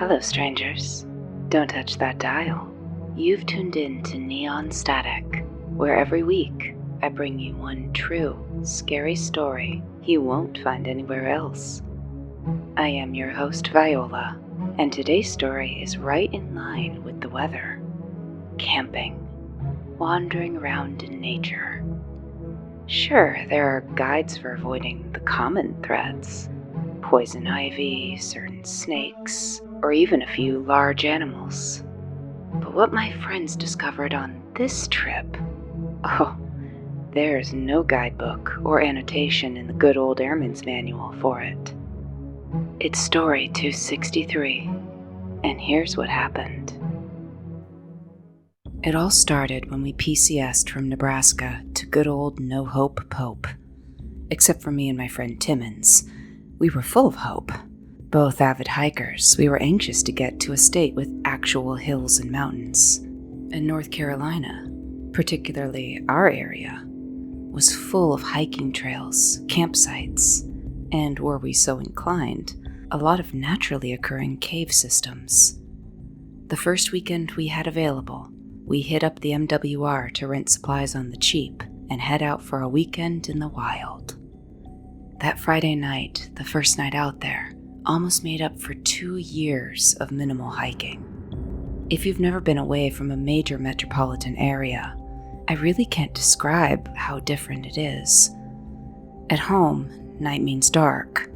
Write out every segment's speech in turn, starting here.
Hello, strangers. Don't touch that dial. You've tuned in to Neon Static, where every week I bring you one true, scary story you won't find anywhere else. I am your host, Viola, and today's story is right in line with the weather. Camping. Wandering around in nature. Sure, there are guides for avoiding the common threats. Poison ivy, certain snakes, or even a few large animals. But what my friends discovered on this trip, there's no guidebook or annotation in the good old airman's manual for it. It's story 263, and here's what happened. It all started when we PCS'd from Nebraska to good old No Hope Pope. Except for me and my friend Timmons. We were full of hope. Both avid hikers, we were anxious to get to a state with actual hills and mountains. And North Carolina, particularly our area, was full of hiking trails, campsites, and, were we so inclined, a lot of naturally occurring cave systems. The first weekend we had available, we hit up the MWR to rent supplies on the cheap and head out for a weekend in the wild. That Friday night, the first night out there, almost made up for 2 years of minimal hiking. If you've never been away from a major metropolitan area, I really can't describe how different it is. At home, night means dark.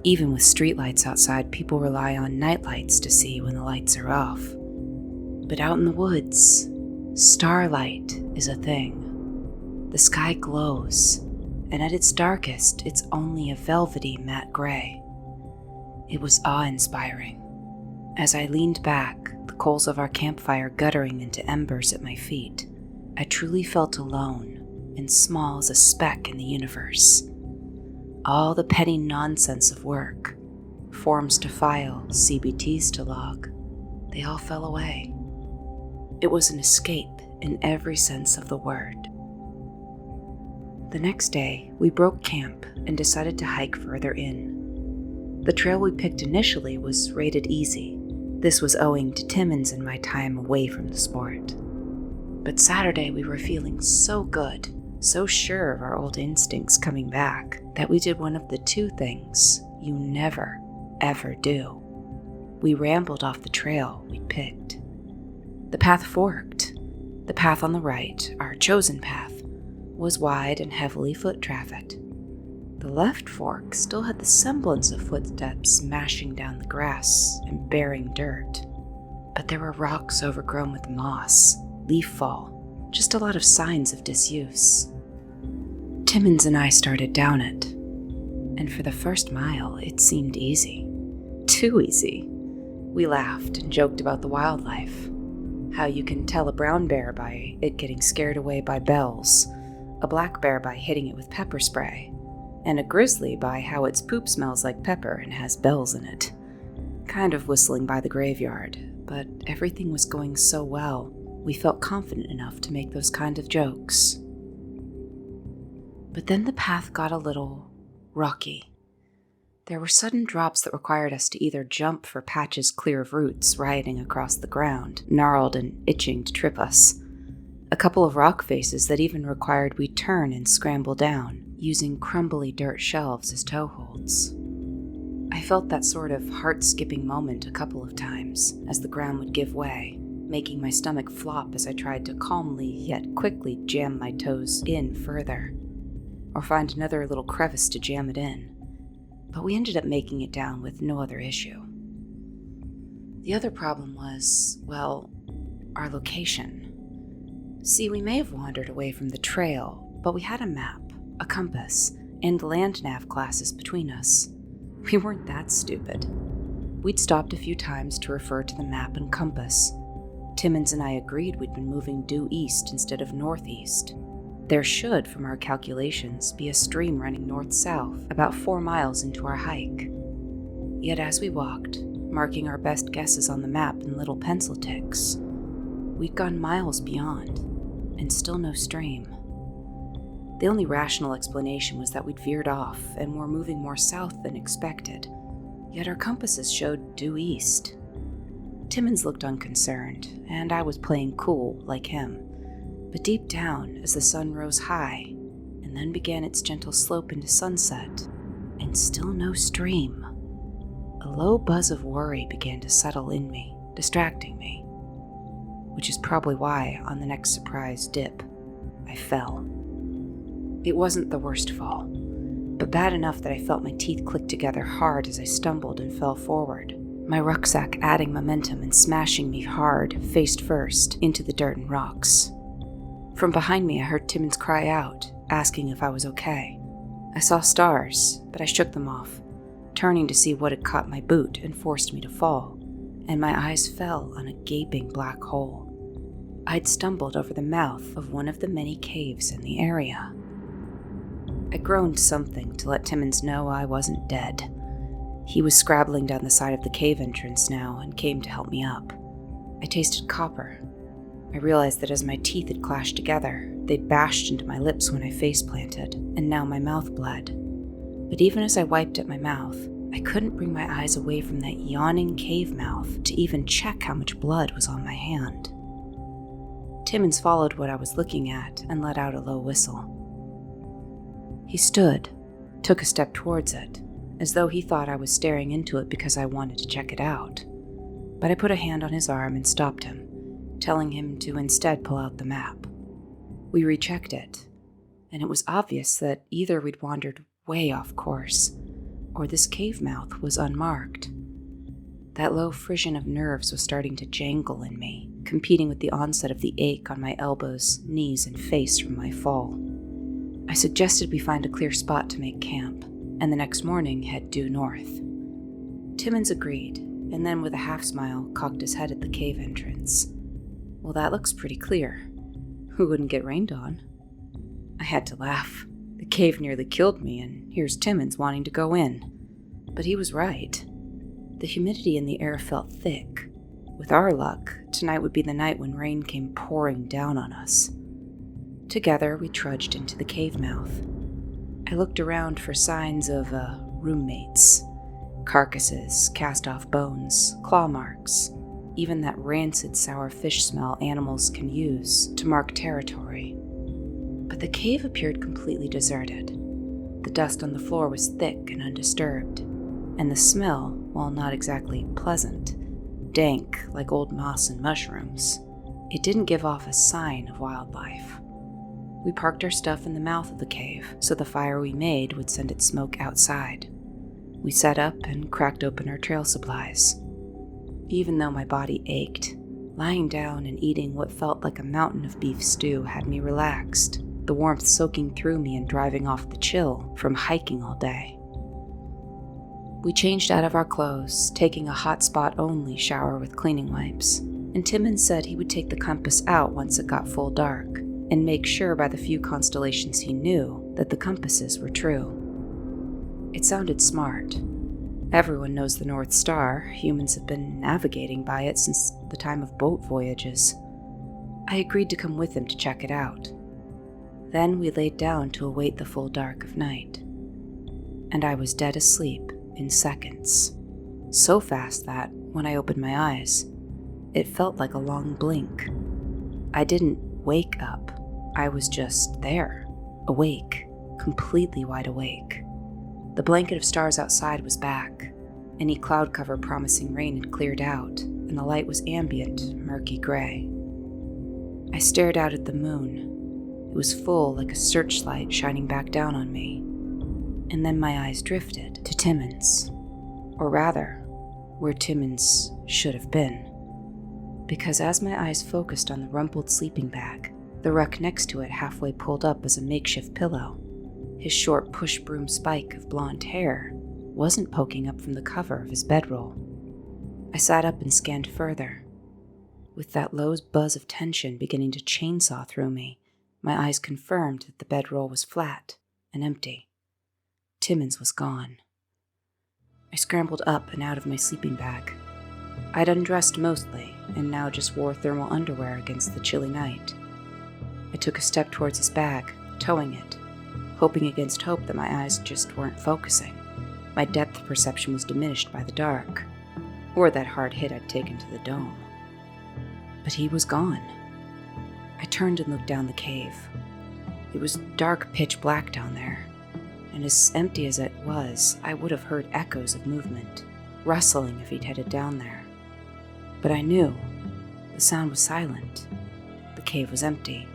Even with streetlights outside, people rely on nightlights to see when the lights are off. But out in the woods, starlight is a thing. The sky glows, and at its darkest, it's only a velvety matte gray. It was awe-inspiring. As I leaned back, the coals of our campfire guttering into embers at my feet, I truly felt alone and small as a speck in the universe. All the petty nonsense of work, forms to file, CBTs to log, they all fell away. It was an escape in every sense of the word. The next day, we broke camp and decided to hike further in. The trail we picked initially was rated easy. This was owing to Timmons and my time away from the sport. But Saturday we were feeling so good, so sure of our old instincts coming back, that we did one of the two things you never, ever do. We rambled off the trail we'd picked. The path forked. The path on the right, our chosen path, was wide and heavily foot-trafficked. The left fork still had the semblance of footsteps smashing down the grass and bearing dirt. But there were rocks overgrown with moss, leaf fall, just a lot of signs of disuse. Timmons and I started down it, and for the first mile it seemed easy. Too easy. We laughed and joked about the wildlife. How you can tell a brown bear by it getting scared away by bells, a black bear by hitting it with pepper spray, and a grizzly by how its poop smells like pepper and has bells in it. Kind of whistling by the graveyard, but everything was going so well, we felt confident enough to make those kind of jokes. But then the path got a little rocky. There were sudden drops that required us to either jump for patches clear of roots rioting across the ground, gnarled and itching to trip us. A couple of rock faces that even required we turn and scramble down, using crumbly dirt shelves as toeholds. I felt that sort of heart-skipping moment a couple of times, as the ground would give way, making my stomach flop as I tried to calmly yet quickly jam my toes in further, or find another little crevice to jam it in. But we ended up making it down with no other issue. The other problem was, well, our location. See, we may have wandered away from the trail, but we had a map, a compass, and land nav classes between us. We weren't that stupid. We'd stopped a few times to refer to the map and compass. Timmons and I agreed we'd been moving due east instead of northeast. There should, from our calculations, be a stream running north-south about 4 miles into our hike. Yet as we walked, marking our best guesses on the map in little pencil ticks, we'd gone miles beyond, and still no stream. The only rational explanation was that we'd veered off and were moving more south than expected, yet our compasses showed due east. Timmons looked unconcerned, and I was playing cool like him. But deep down, as the sun rose high, and then began its gentle slope into sunset, and still no stream, a low buzz of worry began to settle in me, distracting me. Which is probably why, on the next surprise dip, I fell. It wasn't the worst fall, but bad enough that I felt my teeth click together hard as I stumbled and fell forward, my rucksack adding momentum and smashing me hard, face first, into the dirt and rocks. From behind me, I heard Timmons cry out, asking if I was okay. I saw stars, but I shook them off, turning to see what had caught my boot and forced me to fall, and my eyes fell on a gaping black hole. I'd stumbled over the mouth of one of the many caves in the area. I groaned something to let Timmons know I wasn't dead. He was scrabbling down the side of the cave entrance now and came to help me up. I tasted copper. I realized that as my teeth had clashed together, they'd bashed into my lips when I face planted, and now my mouth bled. But even as I wiped at my mouth, I couldn't bring my eyes away from that yawning cave mouth to even check how much blood was on my hand. Timmons followed what I was looking at and let out a low whistle. He stood, took a step towards it, as though he thought I was staring into it because I wanted to check it out. But I put a hand on his arm and stopped him, telling him to instead pull out the map. We rechecked it, and it was obvious that either we'd wandered way off course, or this cave mouth was unmarked. That low frisson of nerves was starting to jangle in me, competing with the onset of the ache on my elbows, knees, and face from my fall. I suggested we find a clear spot to make camp, and the next morning head due north. Timmons agreed, and then with a half smile cocked his head at the cave entrance. Well, that looks pretty clear. Who wouldn't get rained on? I had to laugh. The cave nearly killed me, and here's Timmons wanting to go in. But he was right. The humidity in the air felt thick. With our luck, tonight would be the night when rain came pouring down on us. Together, we trudged into the cave mouth. I looked around for signs of, roommates. Carcasses, cast-off bones, claw marks, even that rancid sour fish smell animals can use to mark territory. But the cave appeared completely deserted. The dust on the floor was thick and undisturbed, and the smell, while not exactly pleasant, dank like old moss and mushrooms, it didn't give off a sign of wildlife. We parked our stuff in the mouth of the cave so the fire we made would send its smoke outside. We set up and cracked open our trail supplies. Even though my body ached, lying down and eating what felt like a mountain of beef stew had me relaxed, the warmth soaking through me and driving off the chill from hiking all day. We changed out of our clothes, taking a hot spot only shower with cleaning wipes, and Timmons said he would take the compass out once it got full dark, and make sure by the few constellations he knew that the compasses were true. It sounded smart. Everyone knows the North Star. Humans have been navigating by it since the time of boat voyages. I agreed to come with him to check it out. Then we laid down to await the full dark of night. And I was dead asleep in seconds. So fast that, when I opened my eyes, it felt like a long blink. I didn't wake up. I was just there, awake, completely wide awake. The blanket of stars outside was back. Any cloud cover promising rain had cleared out, and the light was ambient, murky gray. I stared out at the moon. It was full like a searchlight shining back down on me. And then my eyes drifted to Timmons. Or rather, where Timmons should have been. Because as my eyes focused on the rumpled sleeping bag, the ruck next to it halfway pulled up as a makeshift pillow, his short push-broom spike of blonde hair wasn't poking up from the cover of his bedroll. I sat up and scanned further. With that low buzz of tension beginning to chainsaw through me, my eyes confirmed that the bedroll was flat and empty. Timmons was gone. I scrambled up and out of my sleeping bag. I'd undressed mostly, and now just wore thermal underwear against the chilly night. I took a step towards his bag, towing it, hoping against hope that my eyes just weren't focusing. My depth perception was diminished by the dark. or that hard hit I'd taken to the dome. But he was gone. I turned and looked down the cave. It was dark pitch black down there, and as empty as it was, I would have heard echoes of movement, rustling if he'd headed down there. But I knew. The sound was silent. The cave was empty,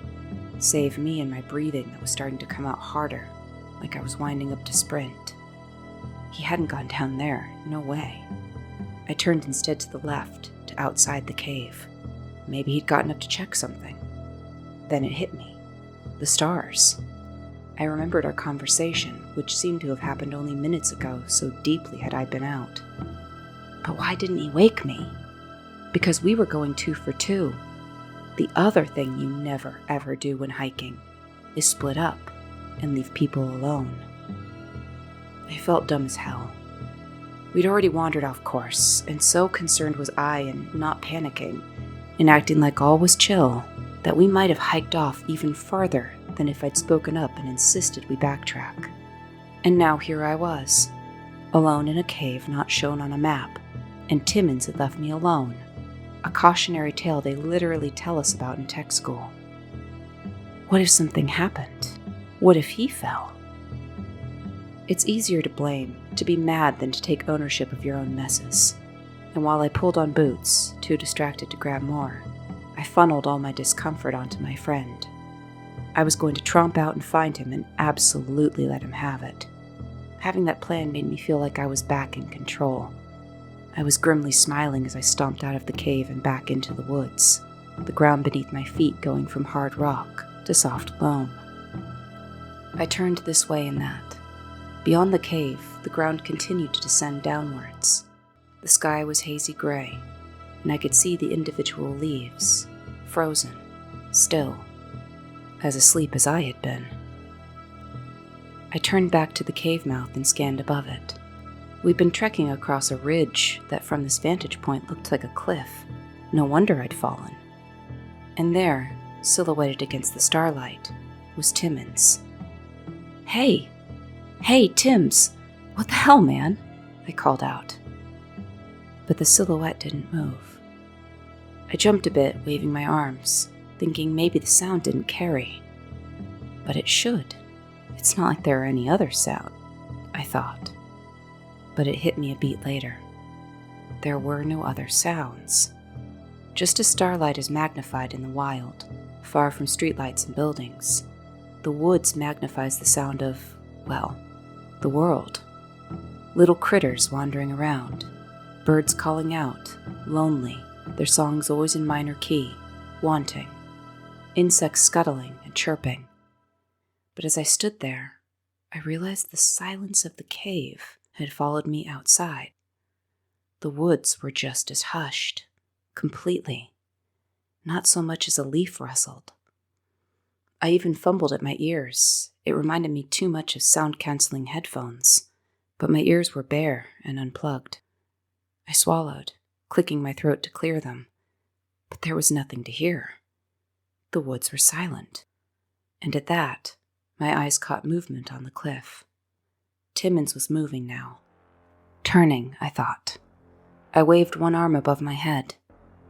save me and my breathing that was starting to come out harder, like I was winding up to sprint. He hadn't gone down there, no way. I turned instead to the left, to outside the cave. Maybe he'd gotten up to check something. Then it hit me. The stars. I remembered our conversation, which seemed to have happened only minutes ago, so deeply had I been out. But why didn't he wake me? Because we were going 2 for 2. The other thing you never ever do when hiking is split up and leave people alone. I felt dumb as hell. We'd already wandered off course, and so concerned was I in not panicking and acting like all was chill that we might have hiked off even farther than if I'd spoken up and insisted we backtrack. And now here I was, alone in a cave not shown on a map, and Timmons had left me alone. A cautionary tale they literally tell us about in tech school. What if something happened? What if he fell? It's easier to blame, to be mad than to take ownership of your own messes. And while I pulled on boots, too distracted to grab more, I funneled all my discomfort onto my friend. I was going to tromp out and find him and absolutely let him have it. Having that plan made me feel like I was back in control. I was grimly smiling as I stomped out of the cave and back into the woods, the ground beneath my feet going from hard rock to soft loam. I turned this way and that. Beyond the cave, the ground continued to descend downwards. The sky was hazy gray, and I could see the individual leaves, frozen, still, as asleep as I had been. I turned back to the cave mouth and scanned above it. We'd been trekking across a ridge that from this vantage point looked like a cliff. No wonder I'd fallen. And there, silhouetted against the starlight, was Timmons. Hey, Tims! What the hell, man? I called out. But the silhouette didn't move. I jumped a bit, waving my arms, thinking maybe the sound didn't carry. But it should. It's not like there are any other sound, I thought. But it hit me a beat later. There were no other sounds. Just as starlight is magnified in the wild, far from streetlights and buildings, the woods magnifies the sound of, well, the world. Little critters wandering around, birds calling out, lonely, their songs always in minor key, wanting, insects scuttling and chirping. But as I stood there, I realized the silence of the cave had followed me outside. The woods were just as hushed, completely. Not so much as a leaf rustled. I even fumbled at my ears. It reminded me too much of sound-canceling headphones, but my ears were bare and unplugged. I swallowed, clicking my throat to clear them, but there was nothing to hear. The woods were silent, and at that, my eyes caught movement on the cliff. Timmons was moving now. Turning, I thought. I waved one arm above my head,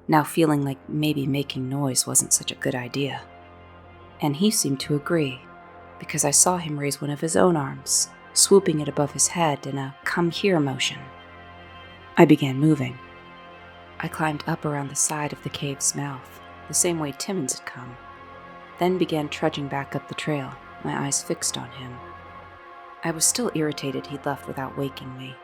now feeling like maybe making noise wasn't such a good idea. And he seemed to agree, because I saw him raise one of his own arms, swooping it above his head in a come here motion. I began moving. I climbed up around the side of the cave's mouth, the same way Timmons had come, then began trudging back up the trail, my eyes fixed on him. I was still irritated he'd left without waking me,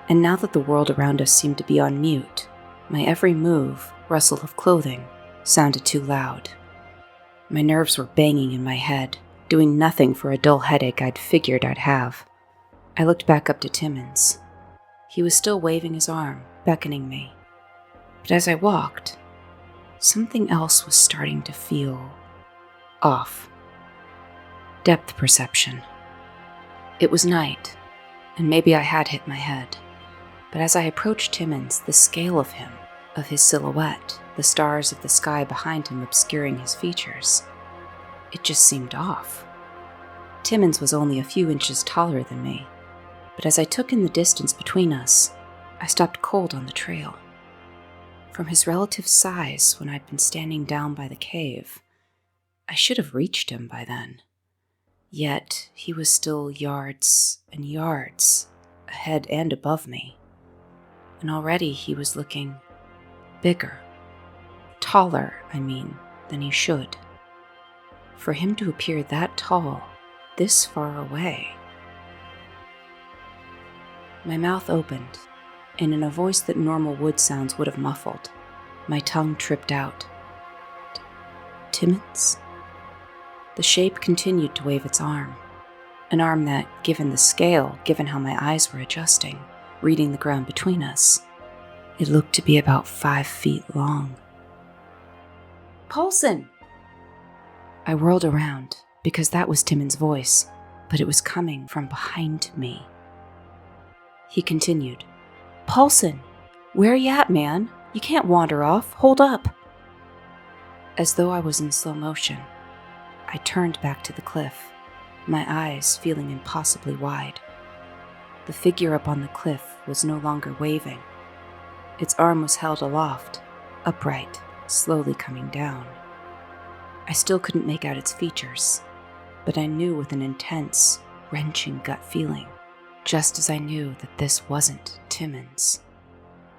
and now that the world around us seemed to be on mute, my every move, rustle of clothing, sounded too loud. My nerves were banging in my head, doing nothing for a dull headache I'd figured I'd have. I looked back up to Timmons. He was still waving his arm, beckoning me. But as I walked, something else was starting to feel off. Depth perception. It was night, and maybe I had hit my head. But as I approached Timmons, the scale of him, of his silhouette, the stars of the sky behind him obscuring his features, it just seemed off. Timmons was only a few inches taller than me, but as I took in the distance between us, I stopped cold on the trail. From his relative size when I'd been standing down by the cave, I should have reached him by then. Yet he was still yards and yards ahead and above me. And already he was looking bigger, taller, than he should. For him to appear that tall, this far away. My mouth opened, and in a voice that normal wood sounds would have muffled, my tongue tripped out. Timmons? The shape continued to wave its arm. An arm that, given the scale, given how my eyes were adjusting, reading the ground between us, it looked to be about 5 feet long. Paulson! I whirled around, because that was Timmons' voice, but it was coming from behind me. He continued, Paulson, where you at, man? You can't wander off. Hold up. As though I was in slow motion, I turned back to the cliff, my eyes feeling impossibly wide. The figure up on the cliff was no longer waving. Its arm was held aloft, upright, slowly coming down. I still couldn't make out its features, but I knew with an intense, wrenching gut feeling, just as I knew that this wasn't Timmons,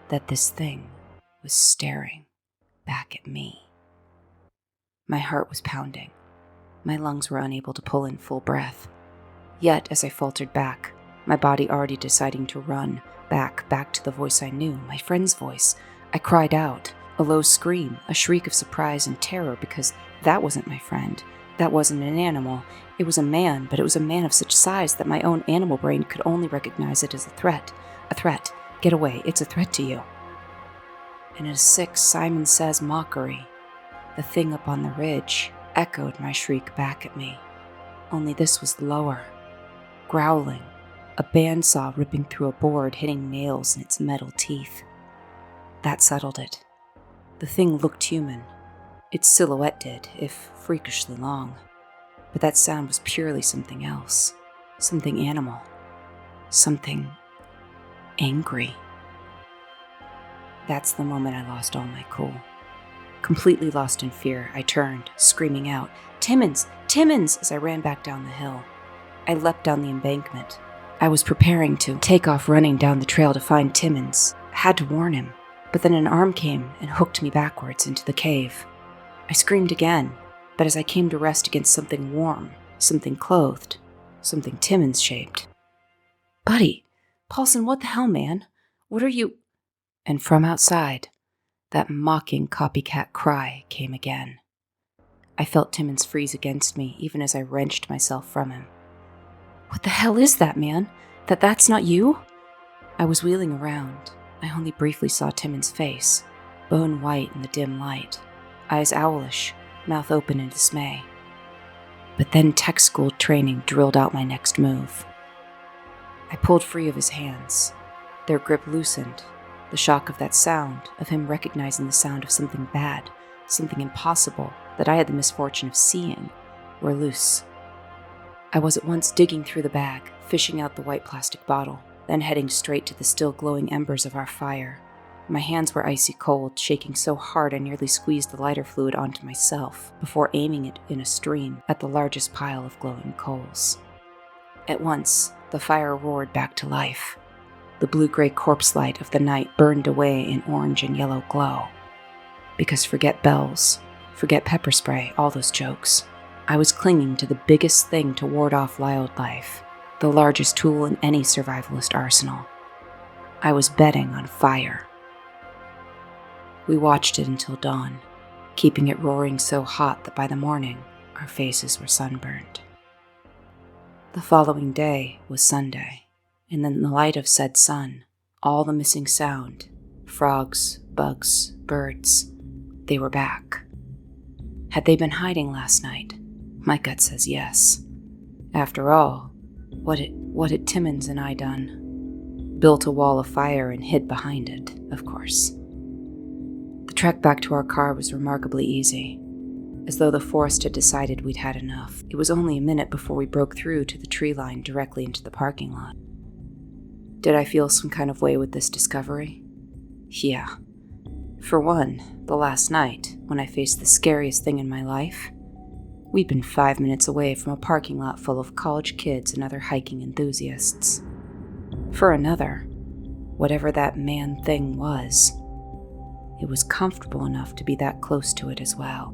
that this thing was staring back at me. My heart was pounding. My lungs were unable to pull in full breath. Yet, as I faltered back, my body already deciding to run back to the voice I knew, my friend's voice, I cried out, a low scream, a shriek of surprise and terror, because that wasn't my friend. That wasn't an animal. It was a man, but it was a man of such size that my own animal brain could only recognize it as a threat. A threat. Get away. It's a threat to you. And in a sick Simon Says mockery, the thing up on the ridge echoed my shriek back at me. Only this was lower, growling, a bandsaw ripping through a board, hitting nails in its metal teeth. That settled it. The thing looked human. Its silhouette did, if freakishly long. But that sound was purely something else. Something animal. Something angry. That's the moment I lost all my cool. Completely lost in fear, I turned, screaming out, Timmons! Timmons! As I ran back down the hill. I leapt down the embankment. I was preparing to take off running down the trail to find Timmons. I had to warn him, but then an arm came and hooked me backwards into the cave. I screamed again, but as I came to rest against something warm, something clothed, something Timmons-shaped. Buddy! Paulson, what the hell, man? What are you... And from outside, that mocking copycat cry came again. I felt Timmons freeze against me, even as I wrenched myself from him. What the hell is that, man? That's not you? I was wheeling around. I only briefly saw Timmons' face, bone white in the dim light, eyes owlish, mouth open in dismay. But then tech school training drilled out my next move. I pulled free of his hands. Their grip loosened. The shock of that sound, of him recognizing the sound of something bad, something impossible that I had the misfortune of seeing, were loose. I was at once digging through the bag, fishing out the white plastic bottle, then heading straight to the still glowing embers of our fire. My hands were icy cold, shaking so hard I nearly squeezed the lighter fluid onto myself before aiming it in a stream at the largest pile of glowing coals. At once, the fire roared back to life. The blue-gray corpse light of the night burned away in orange and yellow glow. Because forget bells, forget pepper spray, all those jokes. I was clinging to the biggest thing to ward off wildlife, the largest tool in any survivalist arsenal. I was betting on fire. We watched it until dawn, keeping it roaring so hot that by the morning, our faces were sunburned. The following day was Sunday. And in the light of said sun, all the missing sound, frogs, bugs, birds, they were back. Had they been hiding last night? My gut says yes. After all, what had Timmons and I done? Built a wall of fire and hid behind it, of course. The trek back to our car was remarkably easy, as though the forest had decided we'd had enough. It was only a minute before we broke through to the tree line directly into the parking lot. Did I feel some kind of way with this discovery? Yeah. For one, the last night, when I faced the scariest thing in my life, we'd been 5 minutes away from a parking lot full of college kids and other hiking enthusiasts. For another, whatever that man thing was, it was comfortable enough to be that close to it as well.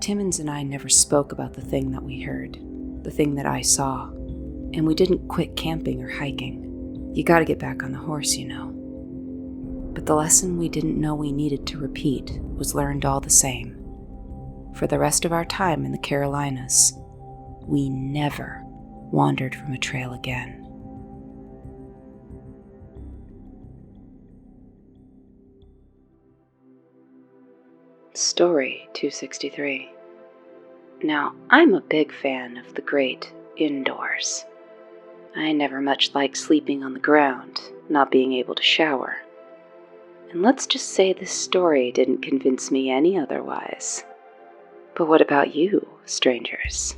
Timmons and I never spoke about the thing that we heard, the thing that I saw, and we didn't quit camping or hiking. You gotta get back on the horse, you know. But the lesson we didn't know we needed to repeat was learned all the same. For the rest of our time in the Carolinas, we never wandered from a trail again. Story 263. Now, I'm a big fan of the great indoors. I never much liked sleeping on the ground, not being able to shower. And let's just say this story didn't convince me any otherwise. But what about you, strangers?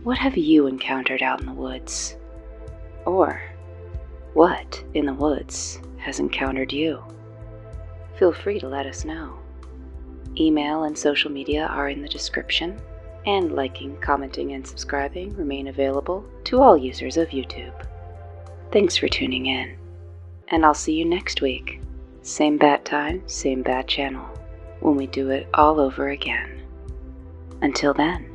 What have you encountered out in the woods? Or, what in the woods has encountered you? Feel free to let us know. Email and social media are in the description, and liking, commenting, and subscribing remain available to all users of YouTube. Thanks for tuning in, and I'll see you next week. Same bat time, same bat channel, when we do it all over again. Until then,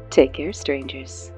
take care, strangers.